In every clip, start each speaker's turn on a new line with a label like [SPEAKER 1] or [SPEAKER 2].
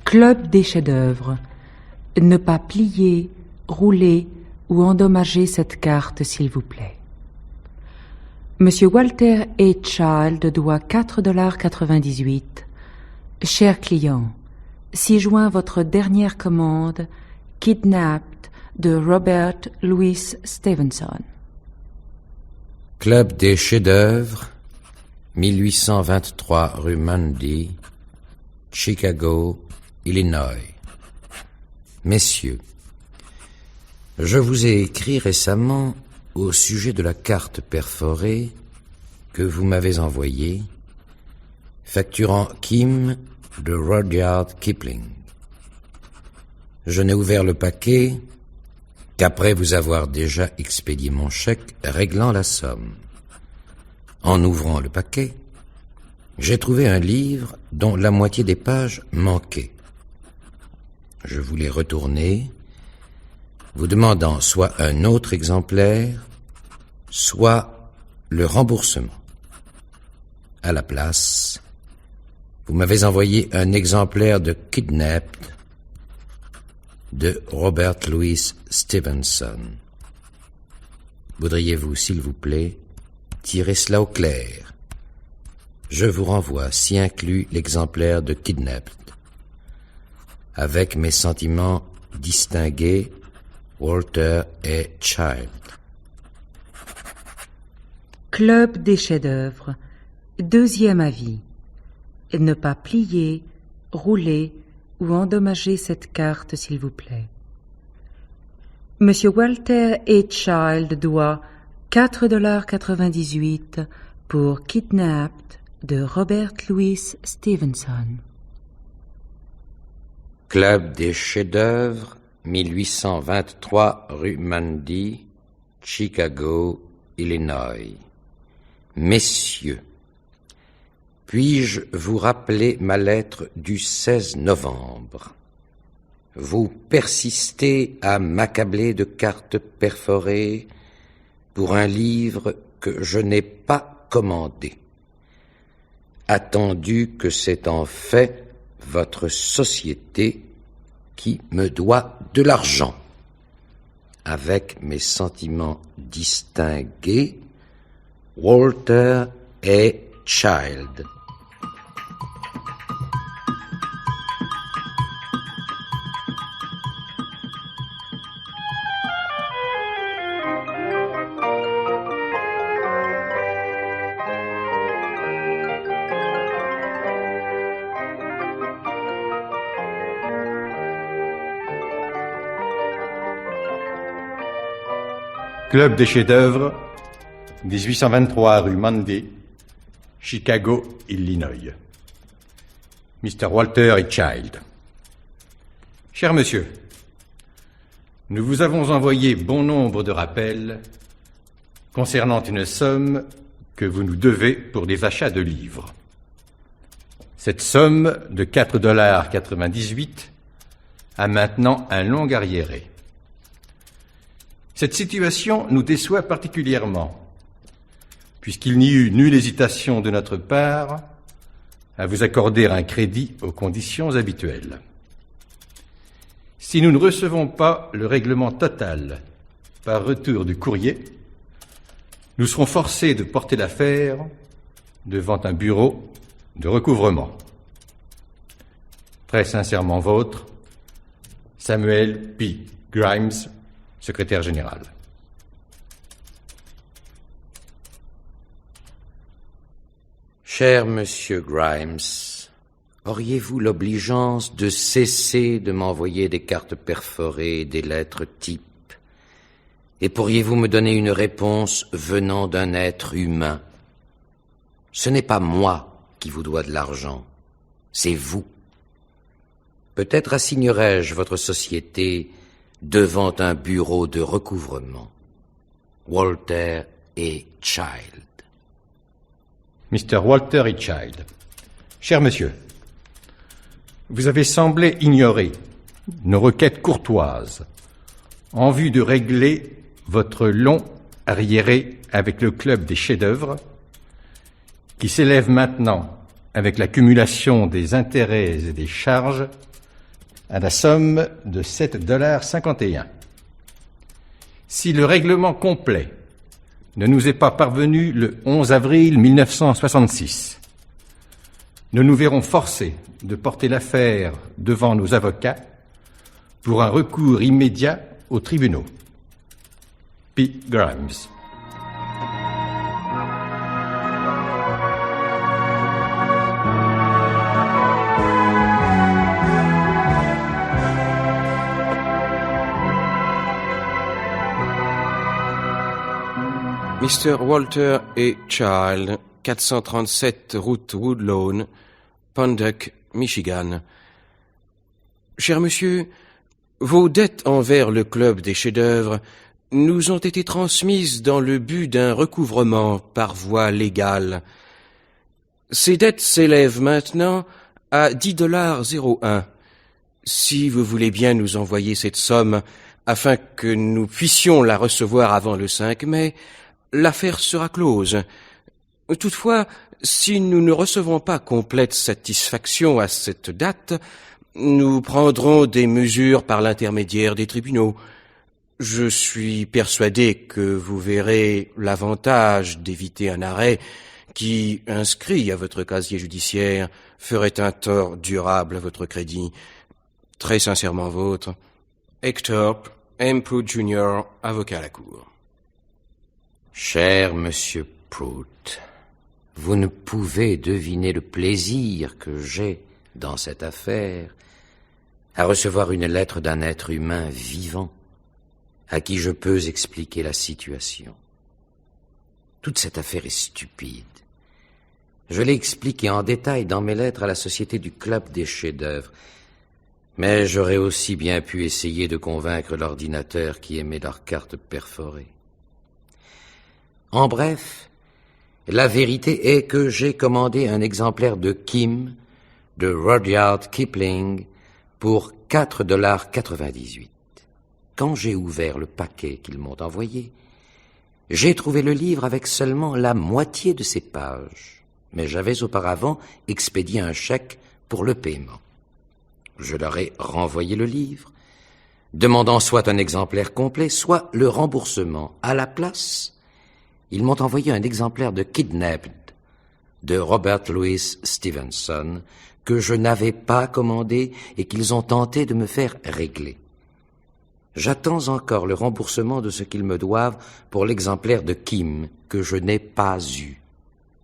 [SPEAKER 1] Club des chefs-d'œuvre. Ne pas plier, rouler ou endommager cette carte, s'il vous plaît. Monsieur Walter A. Child doit $4,98. Cher client, ci-joint votre dernière commande, Kidnapped, de Robert Louis Stevenson.
[SPEAKER 2] Club des chefs-d'œuvre, 1823 rue Mundy, Chicago, Illinois. Messieurs, je vous ai écrit récemment au sujet de la carte perforée que vous m'avez envoyée, facturant Kim de Rudyard Kipling. Je n'ai ouvert le paquet qu'après vous avoir déjà expédié mon chèque réglant la somme. En ouvrant le paquet, j'ai trouvé un livre dont la moitié des pages manquaient. Je vous l'ai retourné, vous demandant soit un autre exemplaire, soit le remboursement. À la place, vous m'avez envoyé un exemplaire de Kidnapped de Robert Louis Stevenson. Voudriez-vous, s'il vous plaît, tirer cela au clair? Je vous renvoie, ci inclus, l'exemplaire de Kidnapped. Avec mes sentiments distingués, Walter A. Child.
[SPEAKER 1] Club des chefs-d'œuvre. Deuxième avis. Ne pas plier, rouler ou endommager cette carte, s'il vous plaît. Monsieur Walter A. Child doit $4,98 pour Kidnapped de Robert Louis Stevenson.
[SPEAKER 2] Club des chefs-d'œuvre, 1823 rue Mundy, Chicago, Illinois. Messieurs, puis-je vous rappeler ma lettre du 16 novembre? Vous persistez à m'accabler de cartes perforées pour un livre que je n'ai pas commandé, attendu que c'est en fait votre société qui me doit de l'argent. Avec mes sentiments distingués, Walter A. Child.
[SPEAKER 3] Club des chefs-d'œuvre, 1823 rue Mundy, Chicago, Illinois. Mr. Walter A. Child. Cher monsieur, nous vous avons envoyé bon nombre de rappels concernant une somme que vous nous devez pour des achats de livres. Cette somme de $4,98 a maintenant un long arriéré. Cette situation nous déçoit particulièrement, puisqu'il n'y eut nulle hésitation de notre part à vous accorder un crédit aux conditions habituelles. Si nous ne recevons pas le règlement total par retour du courrier, nous serons forcés de porter l'affaire devant un bureau de recouvrement. Très sincèrement vôtre, Samuel P. Grimes, secrétaire général.
[SPEAKER 2] Cher Monsieur Grimes, auriez-vous l'obligeance de cesser de m'envoyer des cartes perforées et des lettres types? Et pourriez-vous me donner une réponse venant d'un être humain? Ce n'est pas moi qui vous dois de l'argent, c'est vous. Peut-être assignerai-je votre société devant un bureau de recouvrement. Walter A. Child.
[SPEAKER 3] Mr. Walter A. Child. Cher monsieur, vous avez semblé ignorer nos requêtes courtoises en vue de régler votre long arriéré avec le club des chefs-d'œuvre qui s'élève maintenant, avec l'accumulation des intérêts et des charges, à la somme de $7,51. Si le règlement complet ne nous est pas parvenu le 11 avril 1966, nous nous verrons forcés de porter l'affaire devant nos avocats pour un recours immédiat aux tribunaux. P. Grimes.
[SPEAKER 4] Mr. Walter A. Child, 437 route Woodlawn, Pondock, Michigan. Cher monsieur, vos dettes envers le club des chefs-d'œuvre nous ont été transmises dans le but d'un recouvrement par voie légale. Ces dettes s'élèvent maintenant à $10,01. Si vous voulez bien nous envoyer cette somme afin que nous puissions la recevoir avant le 5 mai, l'affaire sera close. Toutefois, si nous ne recevons pas complète satisfaction à cette date, nous prendrons des mesures par l'intermédiaire des tribunaux. Je suis persuadé que vous verrez l'avantage d'éviter un arrêt qui, inscrit à votre casier judiciaire, ferait un tort durable à votre crédit. Très sincèrement vôtre, Hector M. Prout Jr., avocat à la Cour.
[SPEAKER 2] Cher Monsieur Prout, vous ne pouvez deviner le plaisir que j'ai dans cette affaire à recevoir une lettre d'un être humain vivant à qui je peux expliquer la situation. Toute cette affaire est stupide. Je l'ai expliqué en détail dans mes lettres à la Société du Club des chefs-d'œuvre, mais j'aurais aussi bien pu essayer de convaincre l'ordinateur qui émet leurs cartes perforées. En bref, la vérité est que j'ai commandé un exemplaire de Kim, de Rudyard Kipling, pour $4,98. Quand j'ai ouvert le paquet qu'ils m'ont envoyé, j'ai trouvé le livre avec seulement la moitié de ses pages, mais j'avais auparavant expédié un chèque pour le paiement. Je leur ai renvoyé le livre, demandant soit un exemplaire complet, soit le remboursement. À la place, ils m'ont envoyé un exemplaire de Kidnapped de Robert Louis Stevenson que je n'avais pas commandé et qu'ils ont tenté de me faire régler. J'attends encore le remboursement de ce qu'ils me doivent pour l'exemplaire de Kim que je n'ai pas eu.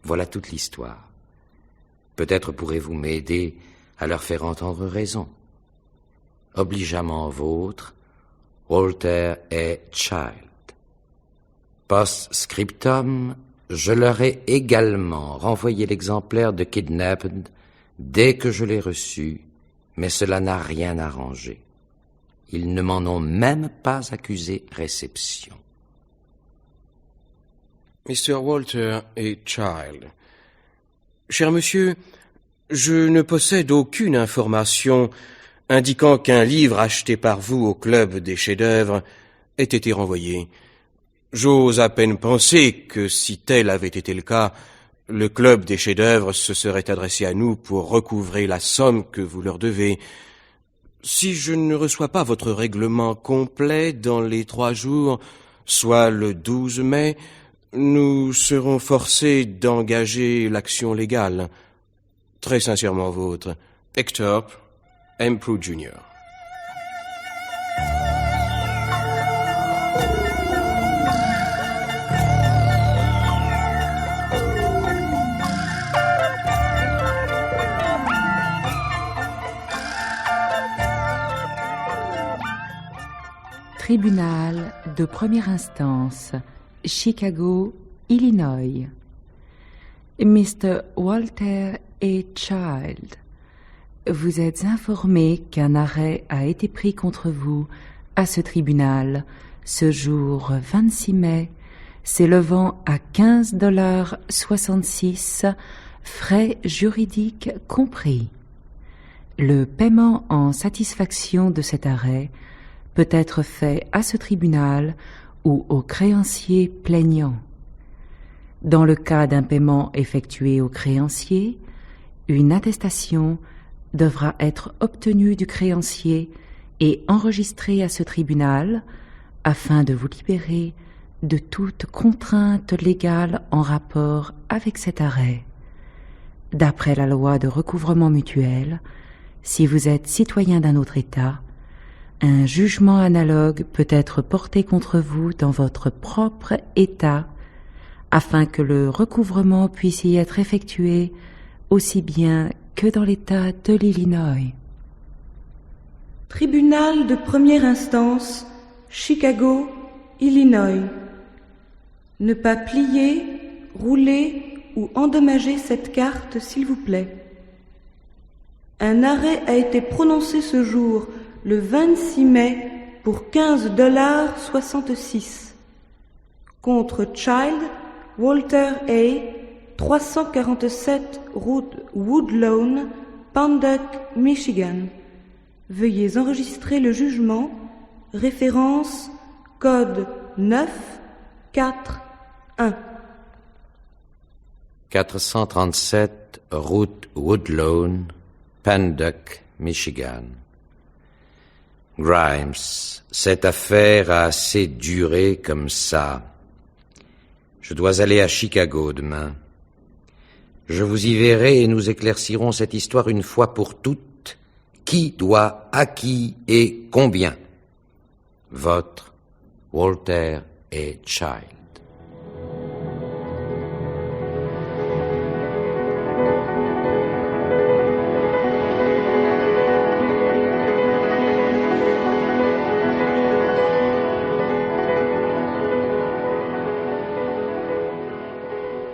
[SPEAKER 2] Voilà toute l'histoire. Peut-être pourrez-vous m'aider à leur faire entendre raison. Obligeamment vôtre, Walter A. Child. Post-scriptum, je leur ai également renvoyé l'exemplaire de Kidnapped dès que je l'ai reçu, mais cela n'a rien arrangé. Ils ne m'en ont même pas accusé réception.
[SPEAKER 4] Mr. Walter A. Child. Cher monsieur, je ne possède aucune information indiquant qu'un livre acheté par vous au club des chefs-d'œuvre ait été renvoyé. J'ose à peine penser que si tel avait été le cas, le club des chefs-d'œuvre se serait adressé à nous pour recouvrer la somme que vous leur devez. Si je ne reçois pas votre règlement complet dans les 3 jours, soit le 12 mai, nous serons forcés d'engager l'action légale. Très sincèrement vôtre, Hector M. Prout Jr.
[SPEAKER 1] Tribunal de première instance, Chicago, Illinois. Mr. Walter A. Child, vous êtes informé qu'un arrêt a été pris contre vous à ce tribunal ce jour 26 mai, s'élevant à $15,66, frais juridiques compris. Le paiement en satisfaction de cet arrêt peut être fait à ce tribunal ou au créancier plaignant. Dans le cas d'un paiement effectué au créancier, une attestation devra être obtenu du créancier et enregistré à ce tribunal afin de vous libérer de toute contrainte légale en rapport avec cet arrêt. D'après la loi de recouvrement mutuel, si vous êtes citoyen d'un autre État, un jugement analogue peut être porté contre vous dans votre propre État afin que le recouvrement puisse y être effectué aussi bien que dans l'État de l'Illinois.
[SPEAKER 5] Tribunal de première instance, Chicago, Illinois. Ne pas plier, rouler ou endommager cette carte, s'il vous plaît. Un arrêt a été prononcé ce jour, le 26 mai, pour $15,66 contre Child, Walter A., 347 route Woodlawn, Panduck, Michigan. Veuillez enregistrer le jugement, référence, code 941.
[SPEAKER 2] 437 route Woodlawn, Panduck, Michigan. Grimes, cette affaire a assez duré comme ça. Je dois aller à Chicago demain. Je vous y verrai et nous éclaircirons cette histoire une fois pour toutes. Qui doit à qui et combien? Votre Walter A. Child.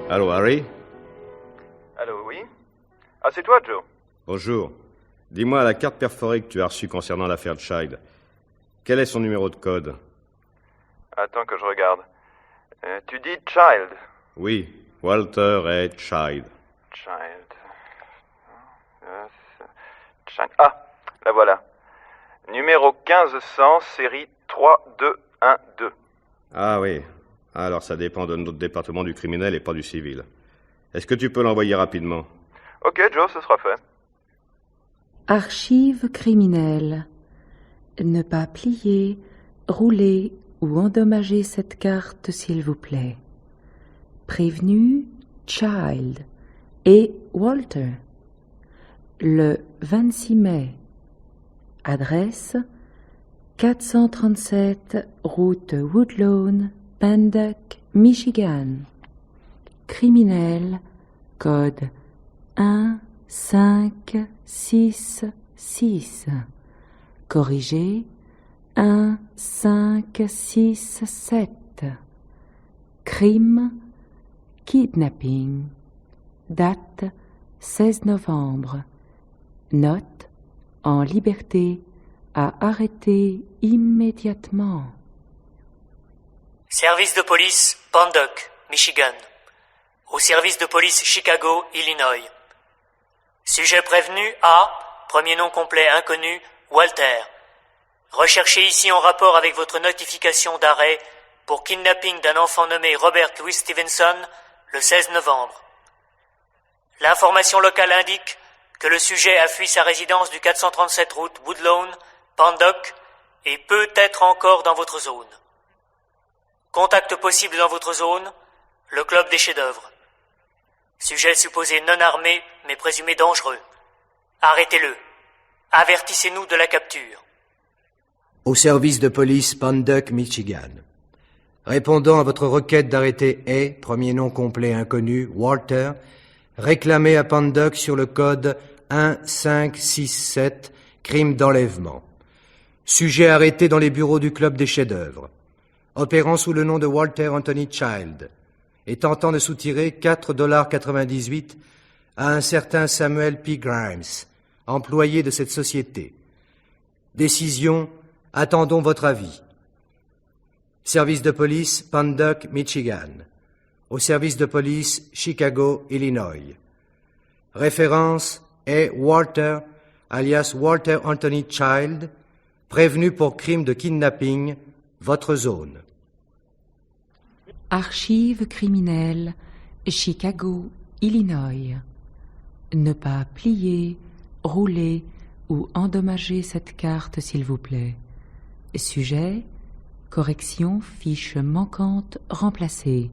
[SPEAKER 6] Allô, Harry?
[SPEAKER 7] Allô, oui? Ah, c'est toi, Joe?
[SPEAKER 6] Bonjour. Dis-moi la carte perforée que tu as reçue concernant l'affaire Child. Quel est son numéro de code?
[SPEAKER 7] Attends que je regarde. Tu dis Child?
[SPEAKER 6] Oui, Walter A. Child.
[SPEAKER 7] Child. Ah, la voilà. Numéro 1500, série 3212.
[SPEAKER 6] Ah oui. Alors ça dépend de notre département du criminel et pas du civil. Est-ce que tu peux l'envoyer rapidement?
[SPEAKER 7] Ok, Joe, ce sera fait.
[SPEAKER 1] Archives criminelles. Ne pas plier, rouler ou endommager cette carte, s'il vous plaît. Prévenu Child et Walter. Le 26 mai. Adresse 437 route Woodlawn, Panduck, Michigan. Criminel, code 1566. Corrigé 1567. Crime, kidnapping. Date 16 novembre. Note, en liberté, à arrêter immédiatement.
[SPEAKER 8] Service de police Panduck, Michigan. Au service de police Chicago, Illinois. Sujet prévenu A, premier nom complet inconnu, Walter. Recherché ici en rapport avec votre notification d'arrêt pour kidnapping d'un enfant nommé Robert Louis Stevenson le 16 novembre. L'information locale indique que le sujet a fui sa résidence du 437 route Woodlawn, Panduck, et peut être encore dans votre zone. Contact possible dans votre zone, le club des chefs-d'œuvre. Sujet supposé non armé, mais présumé dangereux. Arrêtez-le. Avertissez-nous de la capture.
[SPEAKER 9] Au service de police Panduck, Michigan. Répondant à votre requête d'arrêter A, premier nom complet inconnu, Walter, réclamé à Panduck sur le code 1567, crime d'enlèvement. Sujet arrêté dans les bureaux du club des chefs-d'œuvre. Opérant sous le nom de Walter Anthony Child, et tentant de soutirer $4,98 à un certain Samuel P. Grimes, employé de cette société. Décision, attendons votre avis. Service de police Panduck, Michigan. Au service de police Chicago, Illinois. Référence A. Walter, alias Walter Anthony Child, prévenu pour crime de kidnapping, votre zone.
[SPEAKER 1] Archives criminelles, Chicago, Illinois. Ne pas plier, rouler ou endommager cette carte, s'il vous plaît. Sujet, correction, fiche manquante remplacée.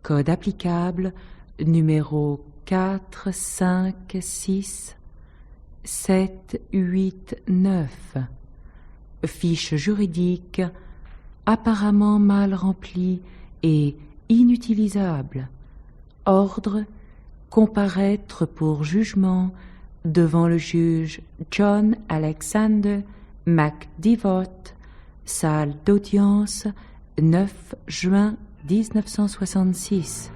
[SPEAKER 1] Code applicable, numéro 4, 5, 6, 7, 8, 9. Fiche juridique, apparemment mal remplie et inutilisable. Ordre, comparaître pour jugement devant le juge John Alexander McDevott, salle d'audience, 9 juin 1966.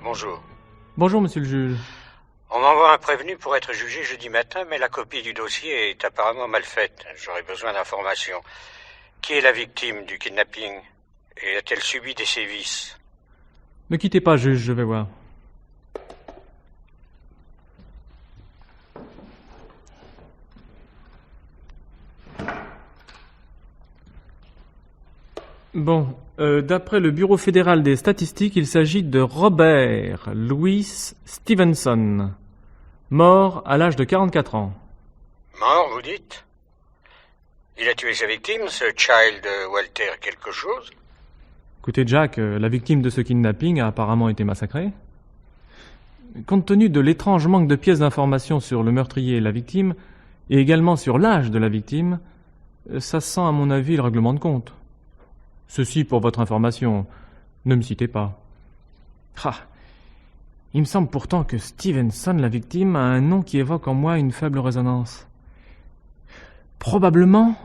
[SPEAKER 10] Bonjour.
[SPEAKER 11] Bonjour, monsieur le juge.
[SPEAKER 10] On m'envoie un prévenu pour être jugé jeudi matin, mais la copie du dossier est apparemment mal faite. J'aurais besoin d'informations. Qui est la victime du kidnapping? Et a-t-elle subi des sévices?
[SPEAKER 11] Ne quittez pas, juge, je vais voir. Bon, d'après le Bureau fédéral des statistiques, il s'agit de Robert Louis Stevenson, mort à l'âge de 44 ans.
[SPEAKER 10] Mort, vous dites? Il a tué sa victime, ce Child Walter quelque chose?
[SPEAKER 11] Écoutez, Jack, la victime de ce kidnapping a apparemment été massacrée. Compte tenu de l'étrange manque de pièces d'information sur le meurtrier et la victime, et également sur l'âge de la victime, ça sent à mon avis le règlement de compte. Ceci pour votre information, ne me citez pas. Ah, il me semble pourtant que Stevenson, la victime, a un nom qui évoque en moi une faible résonance. Probablement,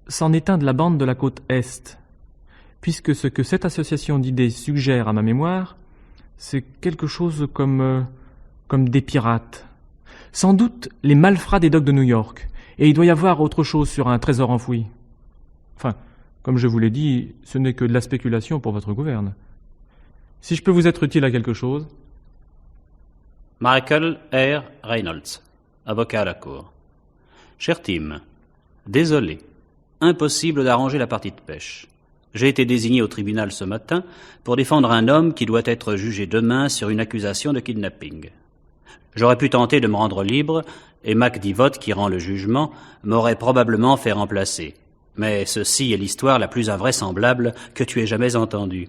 [SPEAKER 11] c'en est un de la bande de la côte Est, puisque ce que cette association d'idées suggère à ma mémoire, c'est quelque chose comme des pirates. Sans doute les malfrats des docks de New York, et il doit y avoir autre chose sur un trésor enfoui. Enfin, comme je vous l'ai dit, ce n'est que de la spéculation pour votre gouverne. Si je peux vous être utile à quelque chose...
[SPEAKER 12] Michael R. Reynolds, avocat à la cour. Cher Tim, désolé, impossible d'arranger la partie de pêche. J'ai été désigné au tribunal ce matin pour défendre un homme qui doit être jugé demain sur une accusation de kidnapping. J'aurais pu tenter de me rendre libre, et McDevott, qui rend le jugement, m'aurait probablement fait remplacer. Mais ceci est l'histoire la plus invraisemblable que tu aies jamais entendue.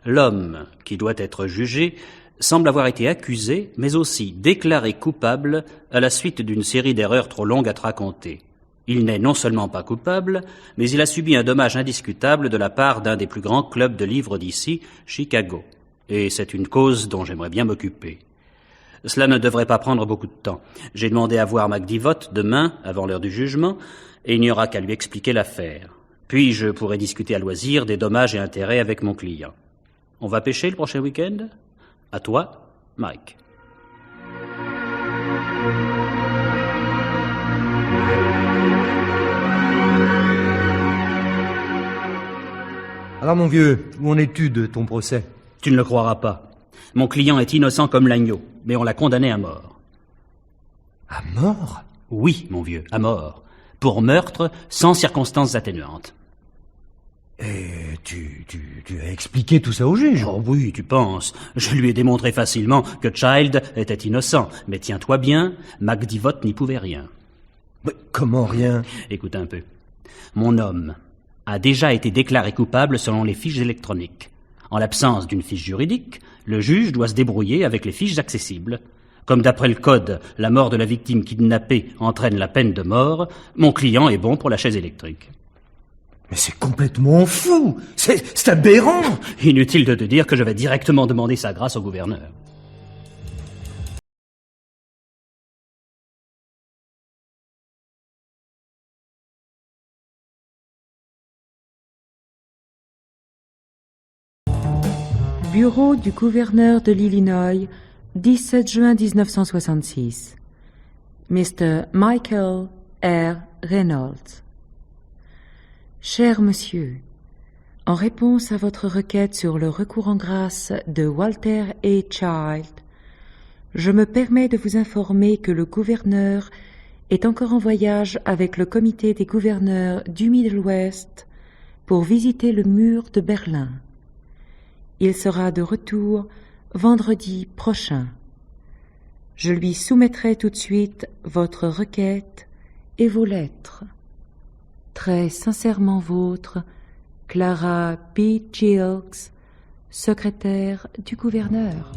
[SPEAKER 12] L'homme qui doit être jugé semble avoir été accusé, mais aussi déclaré coupable à la suite d'une série d'erreurs trop longues à te raconter. Il n'est non seulement pas coupable, mais il a subi un dommage indiscutable de la part d'un des plus grands clubs de livres d'ici, Chicago. Et c'est une cause dont j'aimerais bien m'occuper. Cela ne devrait pas prendre beaucoup de temps. J'ai demandé à voir McDevott demain, avant l'heure du jugement, et il n'y aura qu'à lui expliquer l'affaire. Puis je pourrai discuter à loisir des dommages et intérêts avec mon client. On va pêcher le prochain week-end? À toi, Mike.
[SPEAKER 9] Alors mon vieux, où en es-tu de ton procès?
[SPEAKER 12] Tu ne le croiras pas. Mon client est innocent comme l'agneau, mais on l'a condamné à mort.
[SPEAKER 9] À mort?
[SPEAKER 12] Oui, mon vieux, à mort. Pour meurtre sans circonstances atténuantes.
[SPEAKER 9] Et tu as expliqué tout ça au juge?
[SPEAKER 12] Oh oui, tu penses. Je lui ai démontré facilement que Child était innocent. Mais tiens-toi bien, McDevott n'y pouvait rien.
[SPEAKER 9] Mais comment rien?
[SPEAKER 12] Écoute un peu. Mon homme a déjà été déclaré coupable selon les fiches électroniques. En l'absence d'une fiche juridique, le juge doit se débrouiller avec les fiches accessibles. Comme d'après le code, la mort de la victime kidnappée entraîne la peine de mort, mon client est bon pour la chaise électrique.
[SPEAKER 9] Mais c'est complètement fou! C'est aberrant!
[SPEAKER 12] Inutile de te dire que je vais directement demander sa grâce au gouverneur.
[SPEAKER 1] Bureau du gouverneur de l'Illinois, 17 juin 1966. Mr. Michael R. Reynolds. Cher monsieur, En réponse à votre requête sur le recours en grâce de Walter A. Child, je me permets de vous informer que le gouverneur est encore en voyage avec le comité des gouverneurs du Middle West pour visiter le mur de Berlin. Il sera de retour vendredi prochain. Je lui soumettrai tout de suite votre requête et vos lettres. Très sincèrement vôtre, Clara P. Gilkes, secrétaire du gouverneur.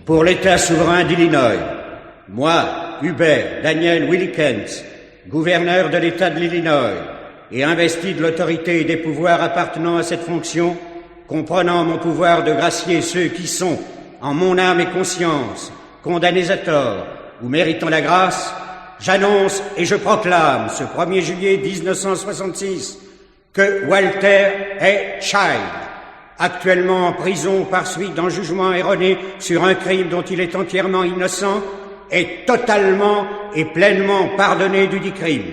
[SPEAKER 10] Pour l'État souverain d'Illinois, moi, Hubert Daniel Willikens, gouverneur de l'État de l'Illinois, et investi de l'autorité et des pouvoirs appartenant à cette fonction, comprenant mon pouvoir de gracier ceux qui sont, en mon âme et conscience, condamnés à tort ou méritant la grâce, j'annonce et je proclame ce 1er juillet 1966 que Walter A. Child, actuellement en prison par suite d'un jugement erroné sur un crime dont il est entièrement innocent, est totalement et pleinement pardonné du dit crime.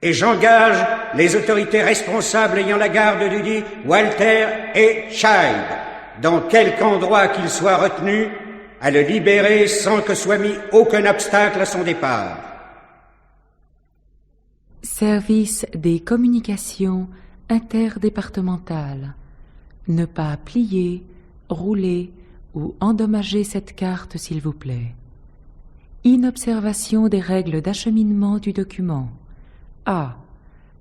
[SPEAKER 10] Et j'engage les autorités responsables ayant la garde du dit Walter A. Child, dans quelque endroit qu'il soit retenu, à le libérer sans que soit mis aucun obstacle à son départ.
[SPEAKER 1] Service des communications interdépartementales. Ne pas plier, rouler ou endommager cette carte, s'il vous plaît. Inobservation des règles d'acheminement du document. A.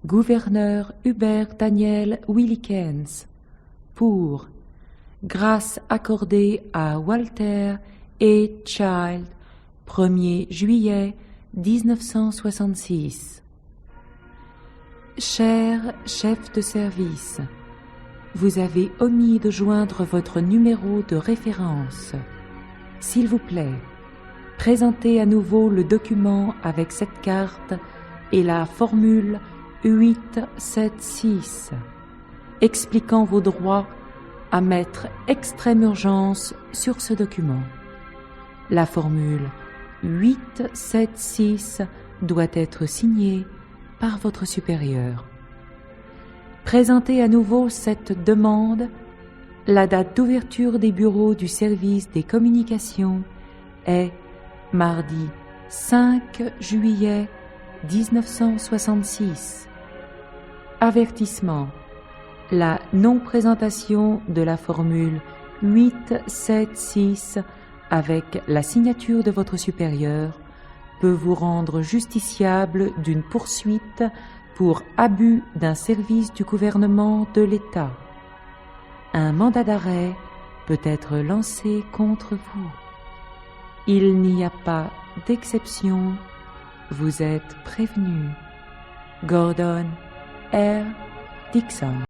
[SPEAKER 1] Gouverneur Hubert Daniel Willikens. Pour grâce accordée à Walter A. Child, 1er juillet 1966. Cher chef de service, vous avez omis de joindre votre numéro de référence. S'il vous plaît, présentez à nouveau le document avec cette carte et la formule 876, expliquant vos droits à mettre extrême urgence sur ce document. La formule 876 doit être signée par votre supérieur. Présentez à nouveau cette demande. La date d'ouverture des bureaux du service des communications est mardi 5 juillet 1966. Avertissement. La non-présentation de la formule 876 avec la signature de votre supérieur peut vous rendre justiciable d'une poursuite pour abus d'un service du gouvernement de l'État. Un mandat d'arrêt peut être lancé contre vous. Il n'y a pas d'exception. Vous êtes prévenu. Gordon R. Dixon.